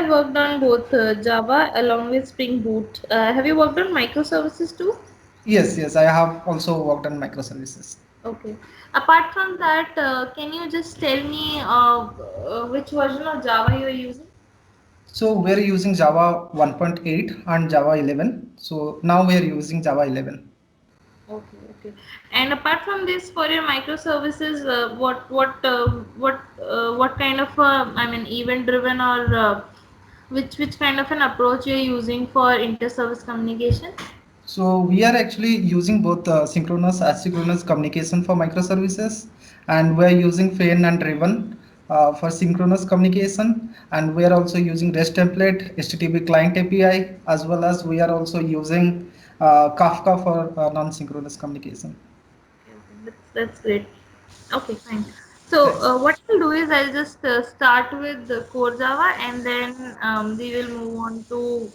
have worked on both Java along with Spring Boot. Have you worked on microservices too? Yes, I have also worked on microservices. Okay. Apart from that, can you just tell me which version of Java you are using? So we're using Java 1.8 and Java 11. So now we're using Java 11. Okay, okay. And apart from this, for your microservices, what kind of I mean event driven or which kind of an approach you're using for inter-service communication? So we are actually using both synchronous asynchronous communication for microservices, and we are using Fain and Raven for synchronous communication, and we are also using REST template, HTTP client API, as well as we are also using Kafka for non-synchronous communication. Okay, okay. That's great. Okay, fine. So Yes. what I'll do is I'll just start with the core Java and then we will move on to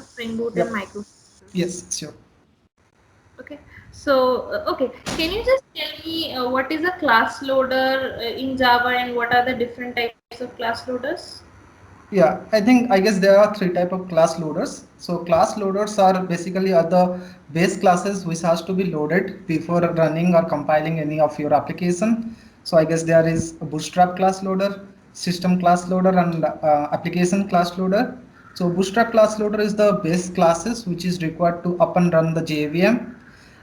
Spring Boot and Yep. microservices. Yes. Sure. Okay. So okay, can you just tell me what is a class loader in Java and what are the different types of class loaders? Yeah, I guess there are three type of class loaders. So class loaders are basically are the base classes which has to be loaded before running or compiling any of your application. So I guess there is a Bootstrap class loader, system class loader, and application class loader. So Bootstrap class loader is the base classes which is required to up and run the JVM,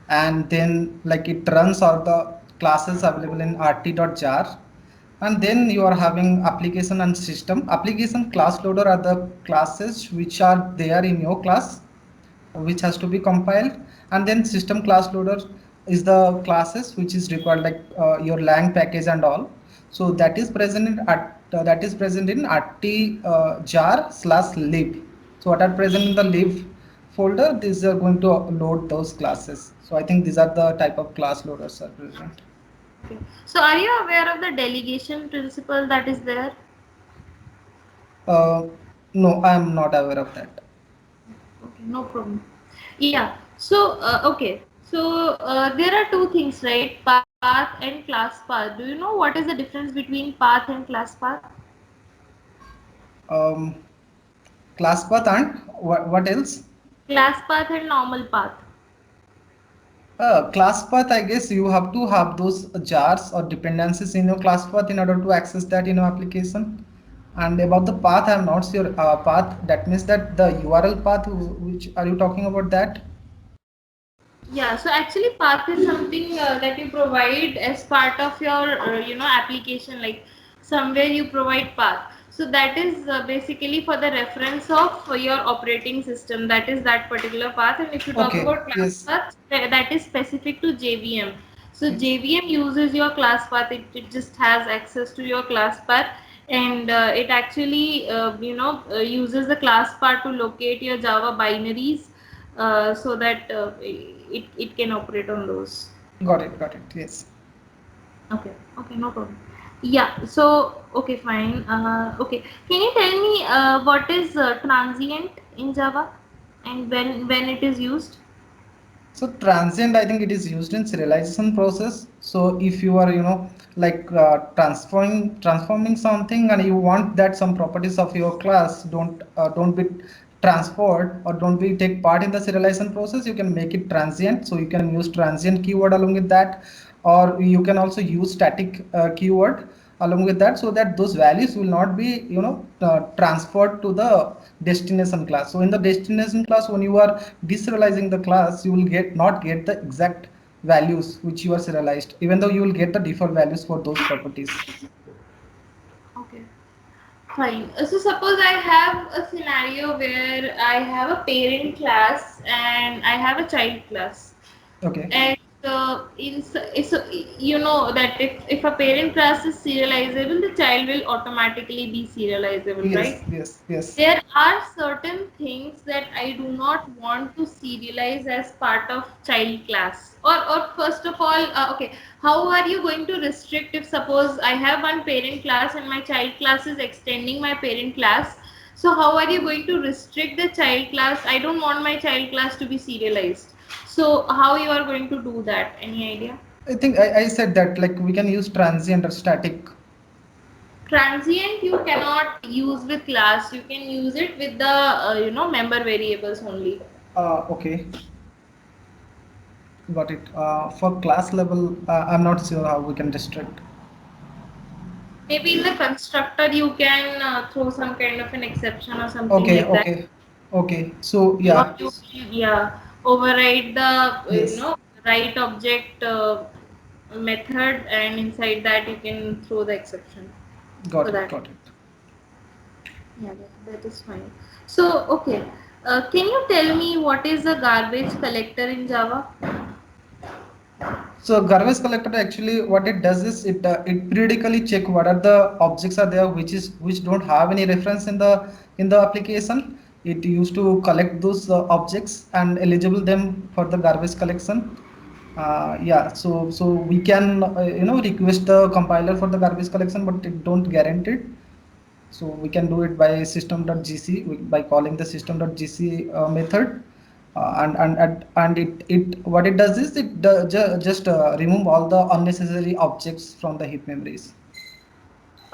and then like it runs all the classes available in rt.jar, and then you are having application and system. Application class loader are the classes which are there in your class, which has to be compiled, and then system class loader is the classes which is required, like your lang package and all. So that is present in rt jar slash lib. So what are present in the lib folder, these are going to load those classes. So I think these are the type of class loaders are present. Okay. So are you aware of the delegation principle that is there? uh, no, I am not aware of that. Okay, no problem. Yeah. So okay. So there are two things, right? Path and class path. Do you know what is the difference between path and class path? um, Class path and what else? Class path and normal path. Class path, I guess you have to have those jars or dependencies in your class path in order to access that in your application. And about the path, I am not sure. Path, that means that the URL path, which are you talking about that? Yeah, so actually path is something that you provide as part of your application, like somewhere you provide path. So that is basically for the reference of your operating system, that is that particular path. And if you talk Okay, about class yes, path, that is specific to JVM. So yes. JVM uses your class path, it just has access to your class path, and it actually uses the class path to locate your Java binaries so that it can operate on those. Got it, yes. Okay, okay, no problem. Yeah, so okay, fine. Okay, can you tell me what is transient in Java and when it is used? So transient, I think it is used in serialization process. So if you are, like transforming something, and you want that some properties of your class don't be transferred or don't be take part in the serialization process, you can make it transient. So you can use transient keyword along with that, or you can also use static keyword along with that, so that those values will not be transferred to the destination class. So in the destination class, when you are deserializing the class, you will get not get the exact values which you are serialized, even though you will get the default values for those properties. Okay, fine. So suppose I have a scenario where I have a parent class and I have a child class. Okay. And so you know that if a parent class is serializable, the child will automatically be serializable, Yes, right? yes. There are certain things that I do not want to serialize as part of child class. Or first of all, okay, how are you going to restrict if suppose I have one parent class and my child class is extending my parent class? So how are you going to restrict the child class? I don't want my child class to be serialized. So how you are going to do that? Any idea? I think I said that like we can use transient or static. Transient you cannot use with class. You can use it with the member variables only. Okay, got it. For class level, I'm not sure how we can restrict. Maybe in the constructor you can throw some kind of an exception or something Okay, like that. okay, okay. So Or yeah, you yeah, override the yes, write object method, and inside that you can throw the exception for got it, that. got it. Yeah, that is fine. So, okay, can you tell me what is a garbage collector in Java? So garbage collector actually what it does is it periodically check what are the objects are there which don't have any reference in the application. It used to collect those objects and eligible them for the garbage collection. Yeah, so we can request the compiler for the garbage collection, but it don't guarantee it. So we can do it by system.gc by calling the system.gc method, and it what it does is just remove all the unnecessary objects from the heap memories.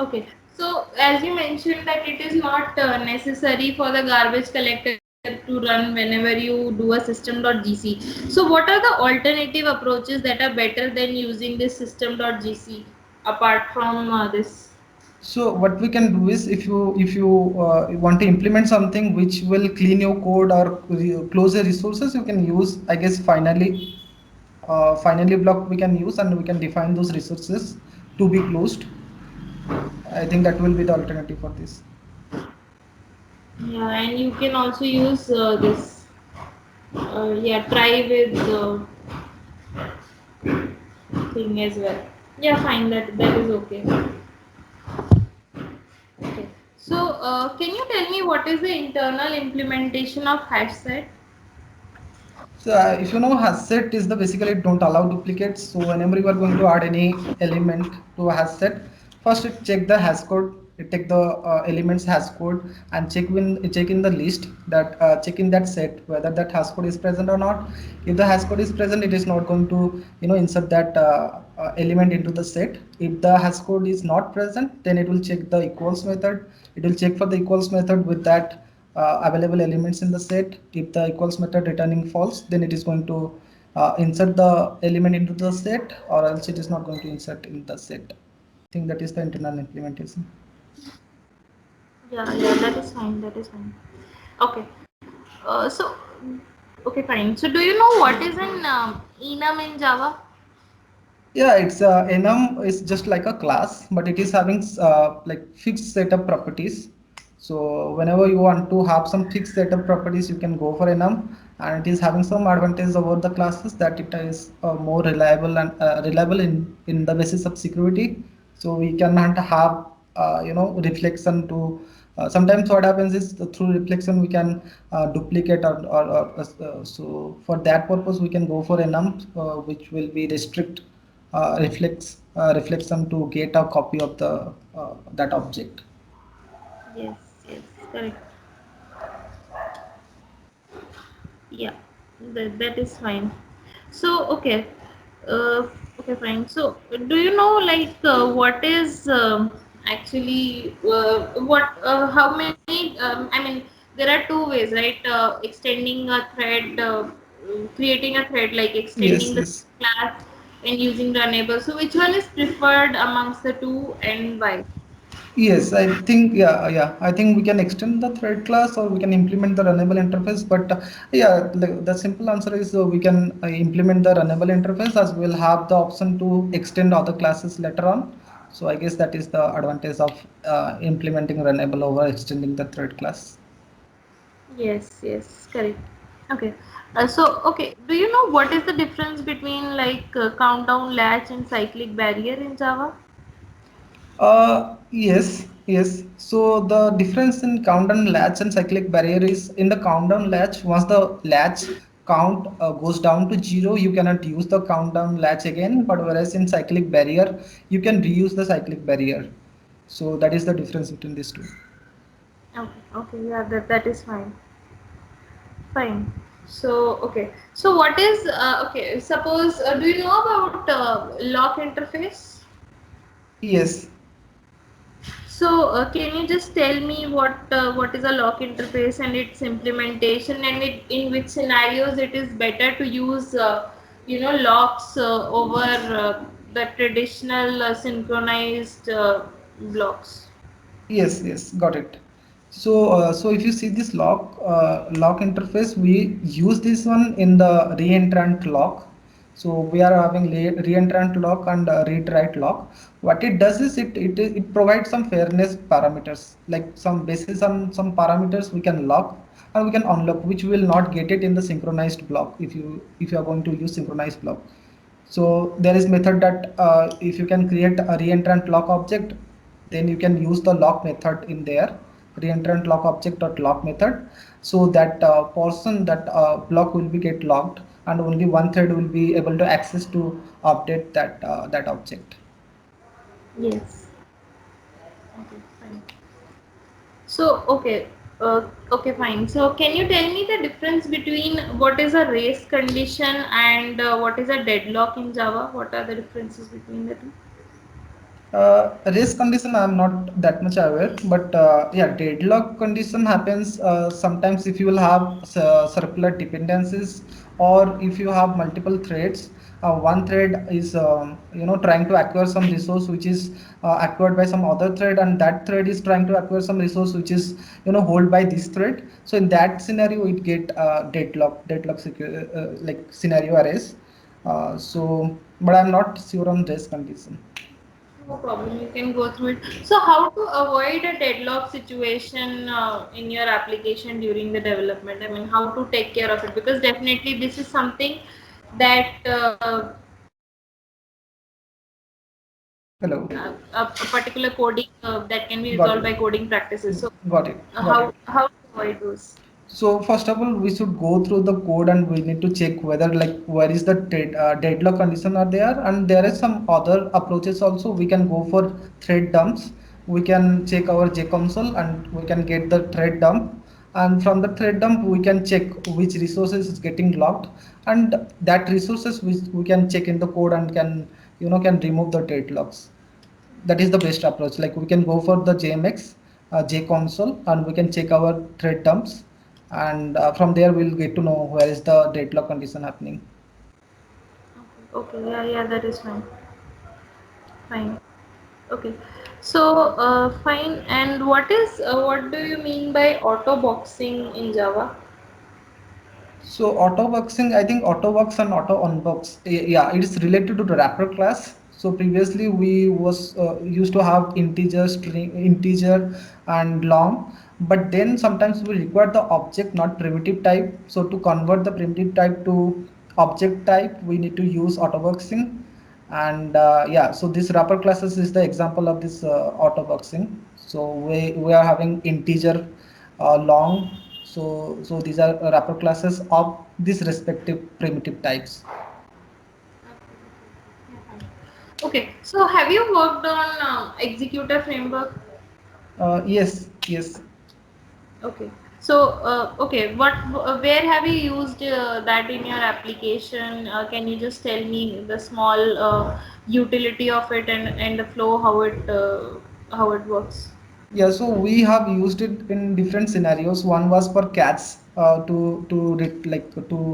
Okay, so as you mentioned that it is not necessary for the garbage collector to run whenever you do a system.gc. So what are the alternative approaches that are better than using this system.gc apart from this? So what we can do is if you want to implement something which will clean your code or close the resources, you can use, I guess, finally block we can use, and we can define those resources to be closed. I think that will be the alternative for this. Yeah, and you can also use this. Yeah, try with the thing as well. Yeah, fine. That is okay. Okay. So, can you tell me what is the internal implementation of hash set? So if you know hash set is the basically don't allow duplicates. So whenever you are going to add any element to a hash set, first it check the hash code. It take the elements hash code and check in the list that check in that set whether that hash code is present or not. If the hash code is present, it is not going to insert that element into the set. If the hash code is not present, then it will check the equals method. It will check for the equals method with that available elements in the set. If the equals method returning false, then it is going to insert the element into the set, or else it is not going to insert in the set. I think that is the internal implementation. Yeah, that is fine. That is fine. Okay. So, okay, fine. So, do you know what is an enum in Java? Yeah, it's enum is just like a class, but it is having like fixed set of properties. So whenever you want to have some fixed set of properties, you can go for enum, and it is having some advantage over the classes that it is more reliable and reliable in the basis of security. So we cannot have reflection to. Sometimes what happens is through reflection we can duplicate or so for that purpose we can go for enum, which will be restrict reflection to get a copy of the that object. Yes, yes, correct. Yeah, that is fine. So, okay, fine. So, do you know like what is actually how many? I mean, there are two ways, right? Extending a thread, creating a thread, like extending Yes, the yes. class and using runnable. So, which one is preferred amongst the two, and why? Yes, I think yeah. I think we can extend the thread class or we can implement the runnable interface. But yeah, the simple answer is we can implement the runnable interface as we'll have the option to extend other classes later on. So I guess that is the advantage of implementing runnable over extending the thread class. Yes, yes, correct. Okay. Okay, do you know what is the difference between like countdown latch and cyclic barrier in Java? Yes. So the difference in countdown latch and cyclic barrier is in the countdown latch, once the latch count goes down to zero, you cannot use the countdown latch again. But whereas in cyclic barrier, you can reuse the cyclic barrier. So that is the difference between these two. Okay, okay, yeah, that is fine. Fine. So, okay. So, what is okay? Suppose, do you know about lock interface? Yes. Can you just tell me what is a lock interface and its implementation, and in which scenarios it is better to use locks over the traditional synchronized blocks? Yes, yes, got it. So if you see this lock interface, we use this one in the reentrant lock. So we are having reentrant lock and read write lock. What it does is it provides some fairness parameters, like some basis on some parameters we can lock and we can unlock, which we will not get it in the synchronized block if you are going to use synchronized block. So there is method that if you can create a reentrant lock object, then you can use the lock method in there, reentrant lock object dot lock method, so that portion that block will be get locked and only one thread will be able to access to update that object. Yes. Okay, fine. Okay, fine. So, can you tell me the difference between what is a race condition and what is a deadlock in Java? What are the differences between the two? Race condition I'm not that much aware, but yeah, deadlock condition happens sometimes if you will have circular dependencies or if you have multiple threads. One thread is trying to acquire some resource which is acquired by some other thread, and that thread is trying to acquire some resource which is held by this thread. So in that scenario, it get like scenario arrays. But I'm not sure on race condition. No problem, you can go through it. So, how to avoid a deadlock situation in your application during the development? I mean, how to take care of it? Because definitely this is something that Hello. a particular coding that can be Got resolved it. by coding practices. So, Got it. Got it. how to avoid those? So first of all, we should go through the code and we need to check whether like where is the deadlock condition are there, and there is some other approaches also. We can go for thread dumps. We can check our JConsole and we can get the thread dump, and from the thread dump we can check which resources is getting locked, and that resources which we can check in the code and can remove the deadlocks. That is the best approach. Like we can go for the JMX, JConsole, and we can check our thread dumps, and from there we'll get to know where is the deadlock condition happening. Okay, yeah, that is fine. Fine. Okay. Fine. And what do you mean by auto boxing in Java? So AutoBoxing, I think AutoBox and AutoUnbox, yeah, it is related to the wrapper class. So previously we was used to have integer, string, integer, and long, but then sometimes we require the object, not primitive type. So to convert the primitive type to object type, we need to use AutoBoxing, and yeah, so this wrapper classes is the example of this AutoBoxing. So we are having integer, long, so these are wrapper classes of these respective primitive types. Okay. So have you worked on executor framework? Yes, yes. Okay. Okay, where have you used that in your application? Can you just tell me the small utility of it and the flow, how it works? Yeah, so we have used it in different scenarios. One was for cache, to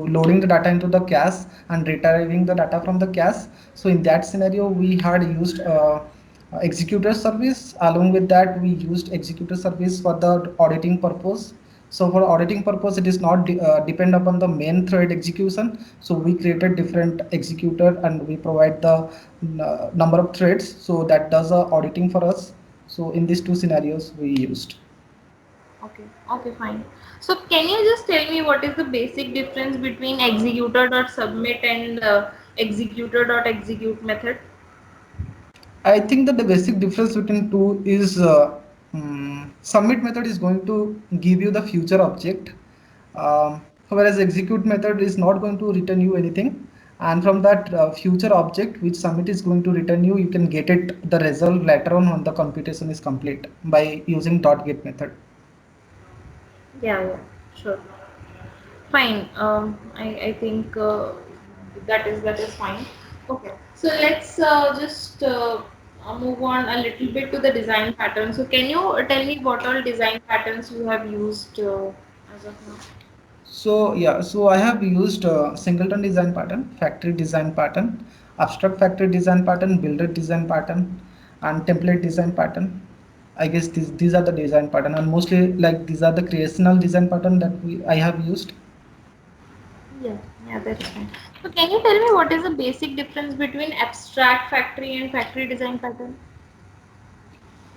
loading the data into the cache and retrieving the data from the cache. So in that scenario, we had used executor service. Along with that, we used executor service for the auditing purpose. So for auditing purpose, it is not depend upon the main thread execution. So we created different executor and we provide the number of threads. So that does auditing for us. So in these two scenarios we used. Okay, fine. So can you just tell me what is the basic difference between executor.submit and executor.execute method? I think that the basic difference between two is submit method is going to give you the future object, whereas execute method is not going to return you anything. And from that future object which submit is going to return you, you can get it the result later on when the computation is complete by using dot get method. Yeah, sure. Fine. I think that is fine. Okay. So let's just move on a little bit to the design pattern. So can you tell me what all design patterns you have used as of now? So yeah, so I have used singleton design pattern, factory design pattern, abstract factory design pattern, builder design pattern, and template design pattern. I guess these are the design pattern, and mostly like these are the creational design pattern that I have used. Yeah, yeah, that's fine. So can you tell me what is the basic difference between abstract factory and factory design pattern?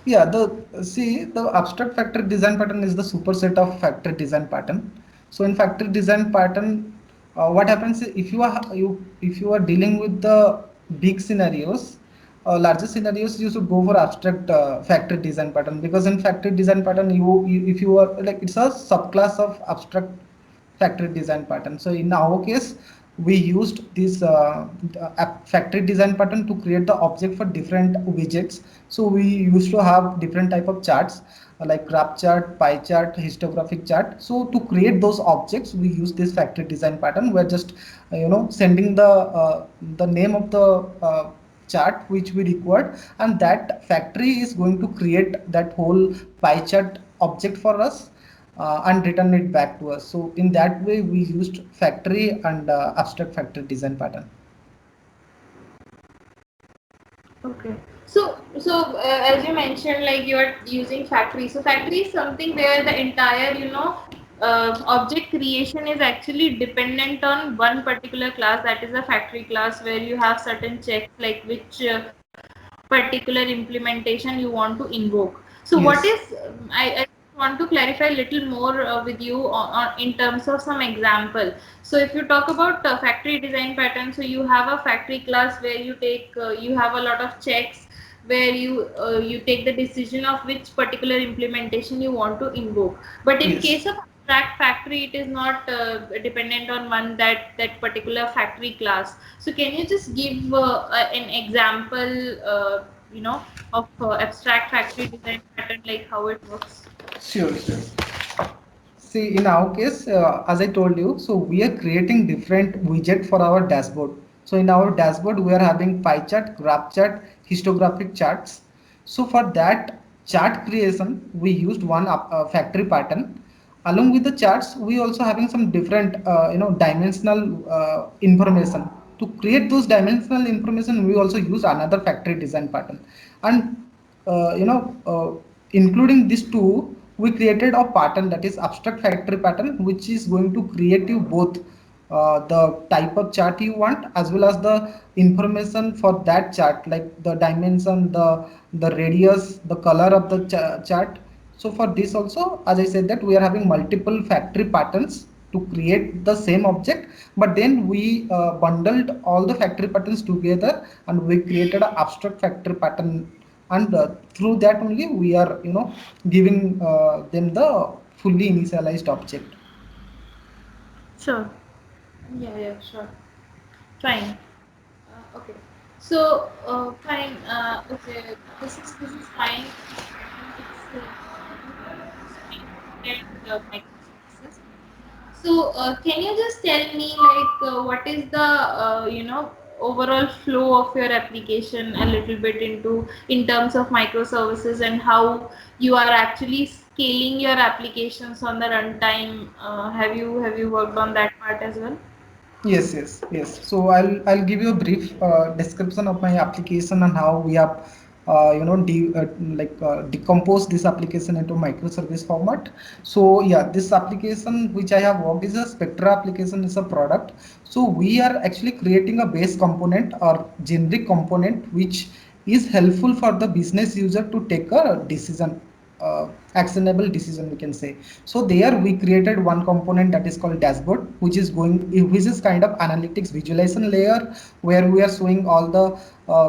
Yeah, the abstract factory design pattern is the superset of factory design pattern. So in factory design pattern, what happens if you are dealing with the big scenarios, larger scenarios, you should go for abstract factory design pattern, because in factory design pattern you if you are like it's a subclass of abstract factory design pattern. So in our case, we used this factory design pattern to create the object for different widgets. So we used to have different type of charts, like graph chart, pie chart, histographic chart. So to create those objects, we use this factory design pattern. We're just sending the name of the chart which we required, and that factory is going to create that whole pie chart object for us, and return it back to us. So in that way, we used factory and abstract factory design pattern. Okay. So as you mentioned, like you are using factory. So factory is something where the entire, object creation is actually dependent on one particular class. That is a factory class where you have certain checks like which particular implementation you want to invoke. So what is, Yes. I want to clarify a little more with you in terms of some example. So if you talk about factory design pattern, so you have a factory class where you have a lot of checks where you take the decision of which particular implementation you want to invoke. But in Yes. case of abstract factory, it is not dependent on one that particular factory class. So can you just give an example, of abstract factory design pattern, like how it works? Sure, sure. See, in our case, as I told you, so we are creating different widget for our dashboard. So in our dashboard, we are having pie chart, graph chart, histographic charts. So for that chart creation, we used one factory pattern. Along with the charts, we also having some different, dimensional information. To create those dimensional information, we also use another factory design pattern. And uh, you know, uh, including these two, we created a pattern, that is abstract factory pattern, which is going to create you both the type of chart you want as well as the information for that chart, like the dimension, the radius, the color of the chart. So for this also, as I said, that we are having multiple factory patterns to create the same object, but then we bundled all the factory patterns together and we created an abstract factory pattern, and through that only we are giving them the fully initialized object. Sure. Yeah, yeah, sure. Fine. Okay. So, fine. Okay, this is fine. I think it's and microservices. So, can you just tell me like what is the overall flow of your application a little bit into in terms of microservices, and how you are actually scaling your applications on the runtime? Have you worked on that part as well? Yes, yes, yes. So I'll give you a brief description of my application and how we have decompose this application into microservice format. So yeah, this application which I have worked is a Spectra application, is a product. So we are actually creating a base component or generic component which is helpful for the business user to take a decision, actionable decision, we can say. So there we created one component that is called dashboard, which is kind of analytics visualization layer, where we are showing all the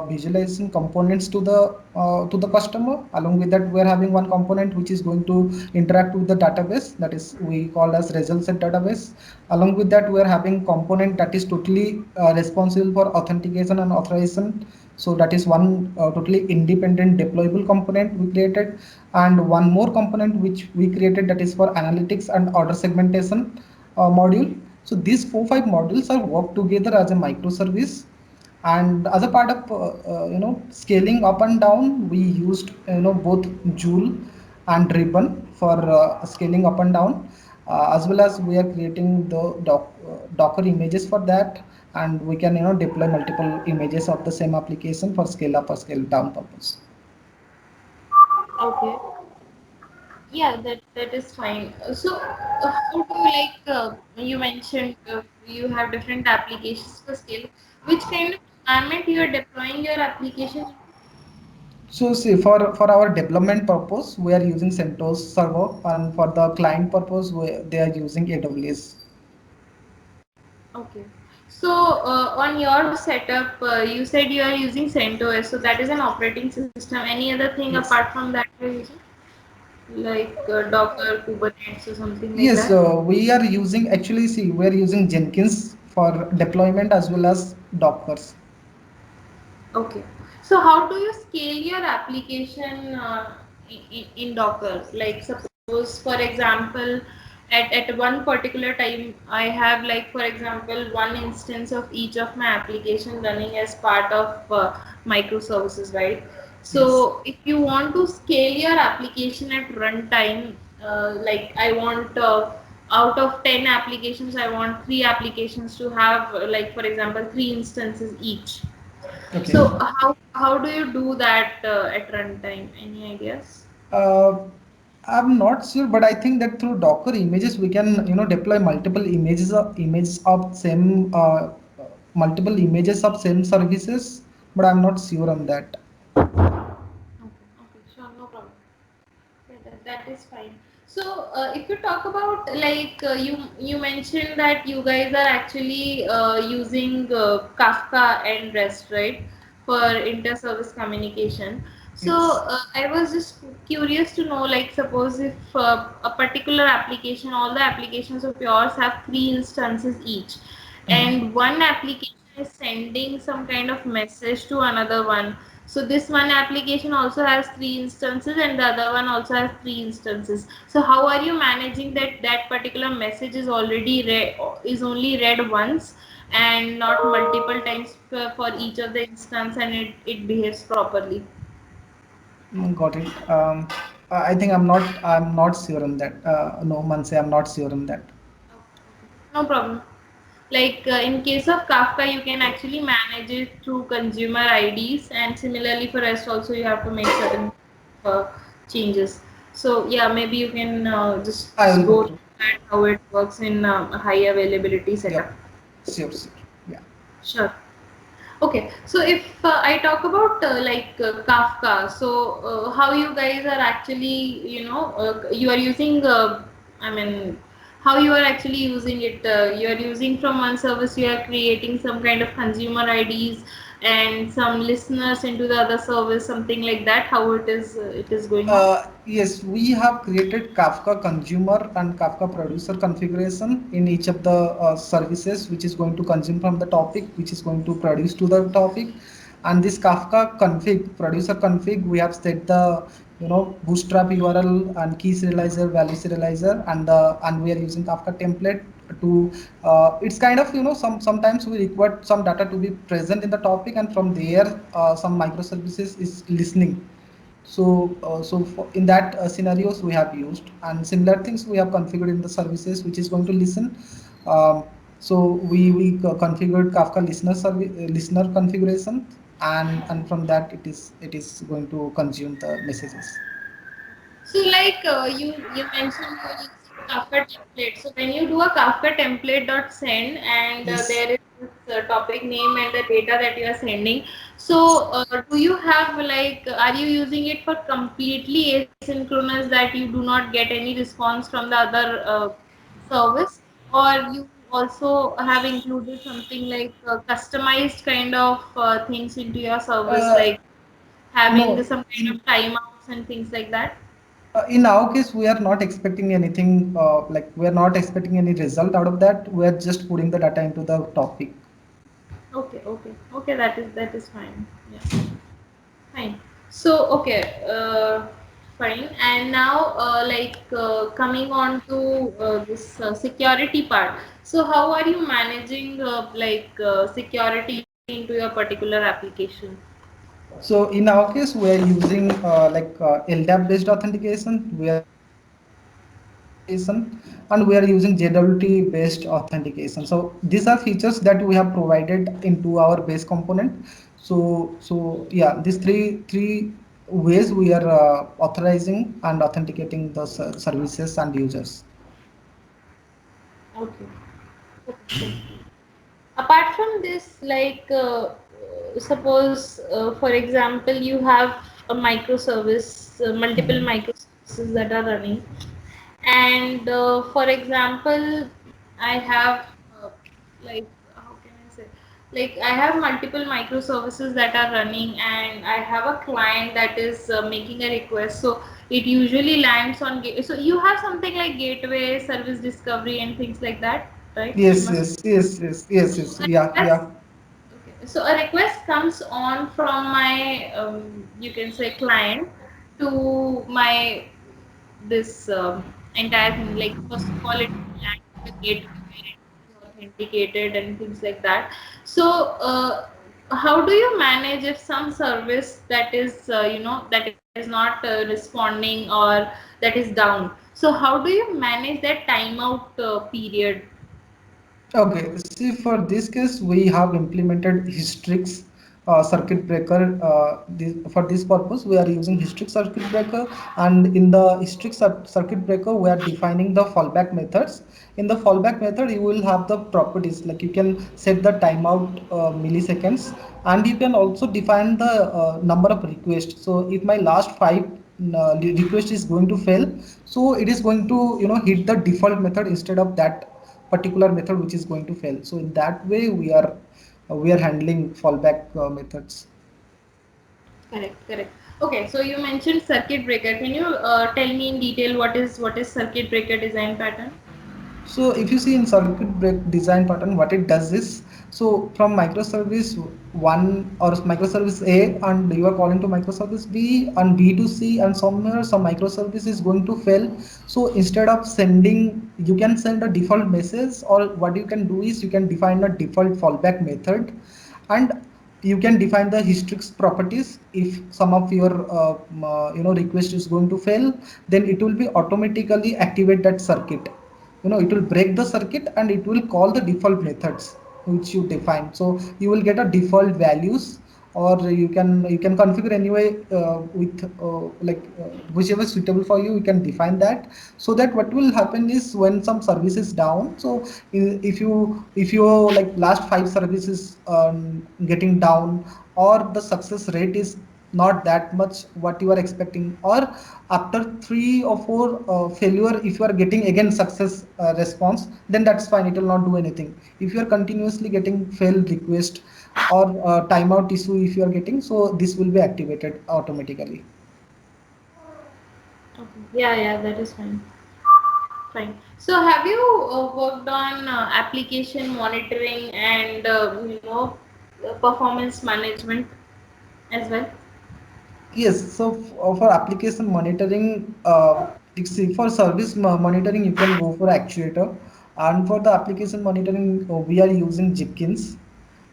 visualization components to the customer. Along with that, we are having one component which is going to interact with the database, that is we call as result set database. Along with that, we are having component that is totally responsible for authentication and authorization. So that is one totally independent deployable component we created, and one more component which we created, that is for analytics and order segmentation module. So these 4 5 modules are work together as a microservice, And as a part of scaling up and down, we used both Joule and Ribbon for scaling up and down, as well as we are creating the Docker images for that, and we can deploy multiple images of the same application for scale up or scale down purpose. Okay. Yeah, that is fine. So, how do you like? You mentioned you have different applications for scale. Which kind of environment you are deploying your application into? So see, for our development purpose, we are using CentOS server, and for the client purpose, they are using AWS. Okay. So, on your setup, you said you are using CentOS, so that is an operating system. Any other thing apart Yes. from that you are using, like Docker, Kubernetes, or something like Yes, that? we are using, actually, see, we are using Jenkins for deployment as well as Dockers. Okay. So how do you scale your application in Docker? Like suppose, for example, at one particular time, I have like, for example, one instance of each of my application running as part of microservices, right? Yes. So if you want to scale your application at runtime, like I want out of 10 applications, I want 3 applications to have like, for example, 3 instances each. Okay. So how do you do that at runtime? Any ideas? Uh, I'm not sure, but I think that through Docker images we can deploy multiple images of same services, but I'm not sure on that. Okay, okay, sure, no problem. Yeah, that is fine. So, if you talk about like you mentioned that you guys are actually using Kafka and REST, right, for inter-service communication. So, Yes. I was just curious to know, like, suppose if a particular application, all the applications of yours have 3 instances each, and one application is sending some kind of message to another one, so this one application also has 3 instances and the other one also has 3 instances. So how are you managing that that particular message is already read, is only read once and not multiple times for each of the instance, and it behaves properly? Got it. I think I'm not sure on that. No, Manse, I'm not sure on that. No problem. Like in case of Kafka, you can actually manage it through consumer IDs, and similarly for REST also you have to make certain uh, changes. So yeah, maybe you can I just will go go through. through that how it works in a high availability setup. Yep. Sure, sure. Yeah. Sure. Okay, so if I talk about Kafka, so how you guys are actually, you are using, I mean, how you are actually using it? You are using from one service, you are creating some kind of consumer IDs and some listeners into the other service, something like that. How it is going on? Yes, we have created Kafka consumer and Kafka producer configuration in each of the services which is going to consume from the topic, which is going to produce to the topic. And this Kafka config, producer config, we have set the bootstrap URL and key serializer, value serializer, and we are using Kafka template to. It's kind of sometimes we require some data to be present in the topic, and from there some microservices is listening. In that scenarios we have used, and similar things we have configured in the services which is going to listen. Um, so we configured Kafka listener configuration, and from that it is going to consume the messages. So like you mentioned you are using Kafka template. So when you do a Kafka template dot send and Yes. there is this topic name and the data that you are sending. So do you have like are you using it for completely asynchronous that you do not get any response from the other service, or you also have included something like customized kind of things into your service, uh, like having no some kind in of timeouts and things like that? in our case we are not expecting anything, like we are not expecting any result out of that. We are just putting the data into the topic. Okay, okay, okay. That is fine. Yeah, fine. So okay, fine. And now, coming on to this security part. So how are you managing security? into your particular application? So in our case, we are using LDAP based authentication. We are using authentication, and we are using JWT based authentication. So these are features that we have provided into our base component. So yeah, these three ways we are authorizing and authenticating the services and users. Okay. Okay. Apart from this, suppose, for example, you have a microservice, multiple Mhm. microservices that are running, and for example, I have like how can I say, like I have multiple microservices that are running, and I have a client that is making a request. So it usually lands on so you have something like gateway service discovery and things like that, right? You Yes, must. yes, yes, yes, yes, So yes. a Yeah, request, yeah. okay. So a request comes on from my you can say client to my this entire thing. Like first of all, it will land on the gateway where it will be authenticated and things like that. So how do you manage if some service that is that is not responding or that is down? So how do you manage that timeout period? Okay, see for this case we have implemented Hystrix circuit breaker. For this purpose we are using Hystrix circuit breaker, and in the Hystrix circuit breaker we are defining the fallback methods. In the fallback method you will have the properties like you can set the timeout milliseconds, and you can also define the number of requests. So if my last five request is going to fail, so it is going to hit the default method instead of that particular method which is going to fail. So in that way we are handling fallback methods. Correct, correct. Okay, so you mentioned circuit breaker. Can you tell me in detail what is circuit breaker design pattern? So if you see in circuit break design pattern, what it does is, so from microservice one or microservice A, and you are calling to microservice B and B to C, and somewhere some microservice is going to fail. So instead of sending, you can send a default message, or what you can do is you can define a default fallback method, and you can define the Hystrix properties. If some of your request is going to fail, then it will be automatically activate that circuit. It will break the circuit and it will call the default methods which you define. So you will get a default values, or you can configure anyway with whichever is suitable for you, you can define that. So that what will happen is when some service is down, so if you like last five services getting down, or the success rate is not that much what you are expecting, or after three or four failure if you are getting again success response, then that's fine, it will not do anything. If you are continuously getting failed request or timeout issue if you are getting, so this will be activated automatically. Okay. Yeah, yeah, that is fine. Fine. So have you worked on application monitoring and performance management as well? Yes, so for application monitoring, see, for service monitoring, you can go for actuator, and for the application monitoring, we are using Jenkins.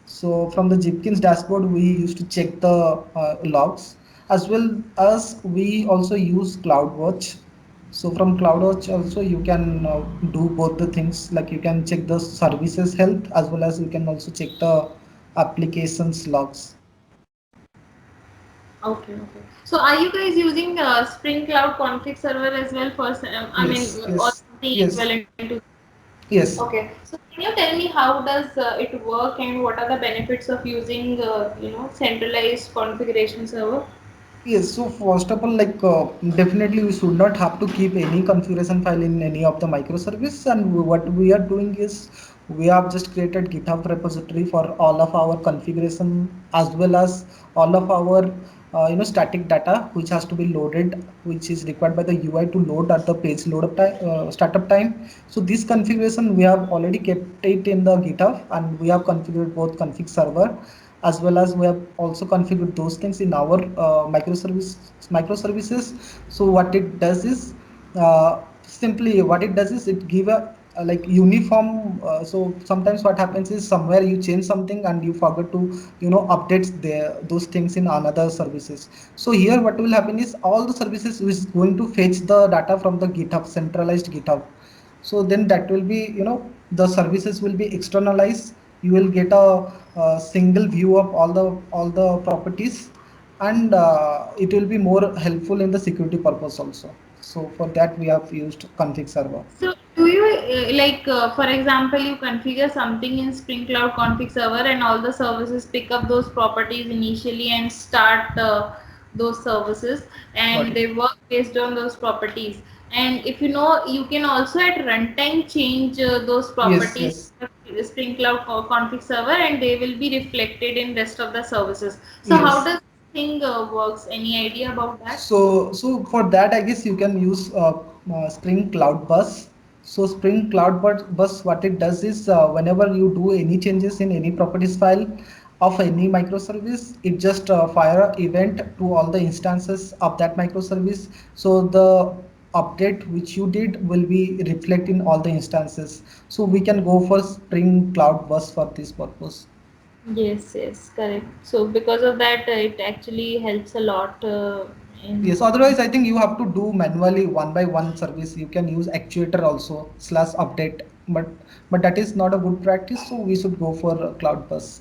So from the Jenkins dashboard, we used to check the logs, as well as we also use CloudWatch. So from CloudWatch also you can do both the things, like you can check the services health as well as you can also check the applications logs. Okay, okay. So are you guys using Spring Cloud Config Server as well for, I mean, Yes, or yes, something yes, equivalent to? yes. Okay. So can you tell me how does it work and what are the benefits of using, centralized configuration server? Yes, so first of all, definitely we should not have to keep any configuration file in any of the microservice. And what we are doing is we have just created GitHub repository for all of our configuration, as well as all of our static data which has to be loaded, which is required by the UI to load at the page load up time, startup time. So this configuration we have already kept it in the GitHub, and we have configured both config server, as well as we have also configured those things in our microservices. So what it does is simply what it does is it give a like uniform. So sometimes what happens is somewhere you change something and you forget to update those things in another services. So here what will happen is all the services is going to fetch the data from the GitHub, centralized GitHub. So then that will be, the services will be externalized. You will get a single view of all the properties, and it will be more helpful in the security purpose also. So for that we have used config server. So do you for example, you configure something in Spring Cloud config server and all the services pick up those properties initially and start those services Got and it. they work based on those properties. And if you know, you can also at runtime change those Yes, properties yes, in the Spring Cloud config server and they will be reflected in rest of the services. So how yes. does this thing works? Any idea about that? So for that, I guess you can use Spring Cloud Bus. So Spring Cloud Bus, what it does is whenever you do any changes in any properties file of any microservice, it just fire a event to all the instances of that microservice. So the update which you did will be reflect in all the instances. So we can go for Spring Cloud Bus for this purpose. Yes, yes, correct. So because of that, it actually helps a lot Yes, in. otherwise I think you have to do manually one by one service. You can use actuator also slash update, but that is not a good practice. So we should go for Cloud Bus.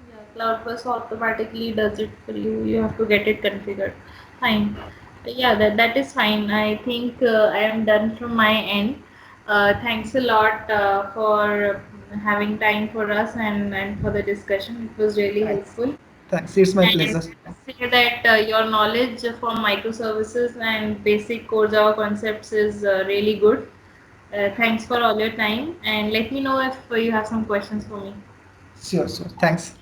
Yeah, CloudBus automatically does it for you. You have to get it configured. Fine. Yeah, that is fine. I think I am done from my end. Thanks a lot for having time for us and for the discussion. It was really Thanks, helpful. thanks. It's my And pleasure. I must say that your knowledge from microservices and basic core Java concepts is really good. Thanks for all your time, and let me know if you have some questions for me. Sure, sure. Thanks.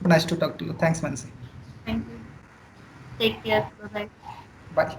Nice to talk to you. Thanks, Mansi. Thank you. Take care. Bye bye. Bye.